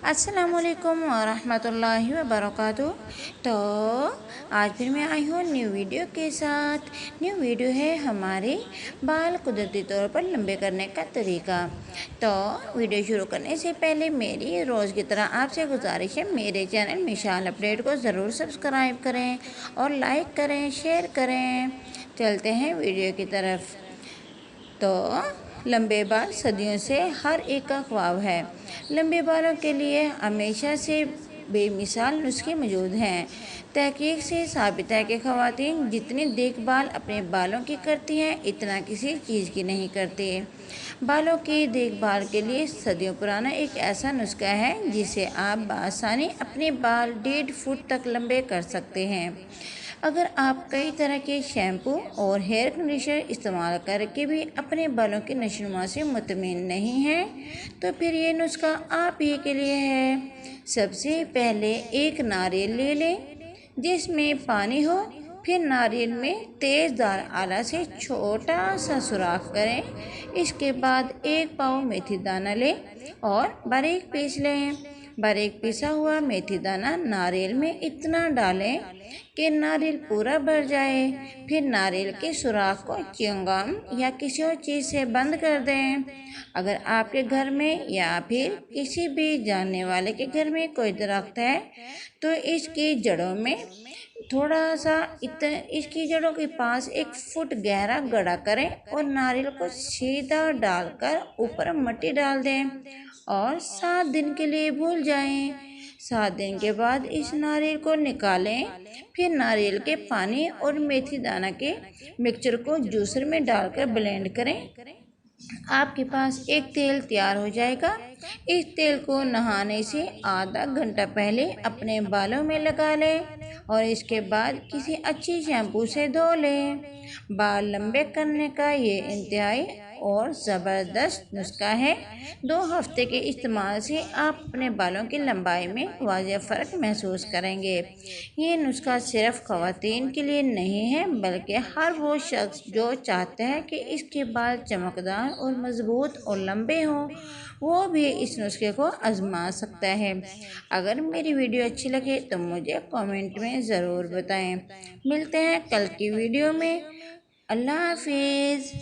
السلام علیکم ورحمۃ اللہ وبرکاتہ۔ تو آج پھر میں آئی ہوں نیو ویڈیو کے ساتھ۔ نیو ویڈیو ہے ہمارے بال قدرتی طور پر لمبے کرنے کا طریقہ۔ تو ویڈیو شروع کرنے سے پہلے میری روز کی طرح آپ سے گزارش ہے، میرے چینل مشال اپڈیٹ کو ضرور سبسکرائب کریں اور لائک کریں، شیئر کریں۔ چلتے ہیں ویڈیو کی طرف۔ تو لمبے بال صدیوں سے ہر ایک کا خواب ہے۔ لمبے بالوں کے لیے ہمیشہ سے بے مثال نسخے موجود ہیں۔ تحقیق سے ثابت ہے کہ خواتین جتنی دیکھ بھال اپنے بالوں کی کرتی ہیں، اتنا کسی چیز کی نہیں کرتی۔ بالوں کی دیکھ بھال کے لیے صدیوں پرانا ایک ایسا نسخہ ہے جسے آپ بآسانی اپنے بال 1.5 فٹ تک لمبے کر سکتے ہیں۔ اگر آپ کئی طرح کے شیمپو اور ہیئر کنڈیشنر استعمال کر کے بھی اپنے بالوں کی نشوونما سے مطمئن نہیں ہیں، تو پھر یہ نسخہ آپ ہی کے لیے ہے۔ سب سے پہلے ایک ناریل لے لیں جس میں پانی ہو، پھر ناریل میں تیز دھار آلہ سے چھوٹا سا سوراخ کریں۔ اس کے بعد ایک پاؤ میتھی دانہ لیں اور باریک پیس لیں۔ باریک پیسا ہوا میتھی دانہ ناریل میں اتنا ڈالیں کہ ناریل پورا بھر جائے۔ پھر ناریل کے سوراخ کو چیونگم یا کسی اور چیز سے بند کر دیں۔ اگر آپ کے گھر میں یا پھر کسی بھی جاننے والے کے گھر میں کوئی درخت ہے تو اس کی جڑوں میں اس کی جڑوں کے پاس 1 فٹ گہرا گڑھا کریں اور ناریل کو سیدھا ڈال کر اوپر مٹی ڈال دیں اور 7 دن کے لیے بھول جائیں۔ 7 دن کے بعد اس ناریل کو نکالیں۔ پھر ناریل کے پانی اور میتھی دانہ کے مکسچر کو جوسر میں ڈال کر بلینڈ کریں۔ آپ کے پاس ایک تیل تیار ہو جائے گا۔ اس تیل کو نہانے سے آدھا گھنٹہ پہلے اپنے بالوں میں لگا لیں اور اس کے بعد کسی اچھی شیمپو سے دھو لیں۔ بال لمبے کرنے کا یہ انتہائی اور زبردست نسخہ ہے۔ 2 ہفتے کے استعمال سے آپ اپنے بالوں کی لمبائی میں واضح فرق محسوس کریں گے۔ یہ نسخہ صرف خواتین کے لیے نہیں ہے بلکہ ہر وہ شخص جو چاہتا ہے کہ اس کے بال چمکدار اور مضبوط اور لمبے ہوں، وہ بھی اس نسخے کو آزما سکتا ہے۔ اگر میری ویڈیو اچھی لگے تو مجھے کامنٹ میں ضرور بتائیں۔ ملتے ہیں کل کی ویڈیو میں۔ اللہ حافظ۔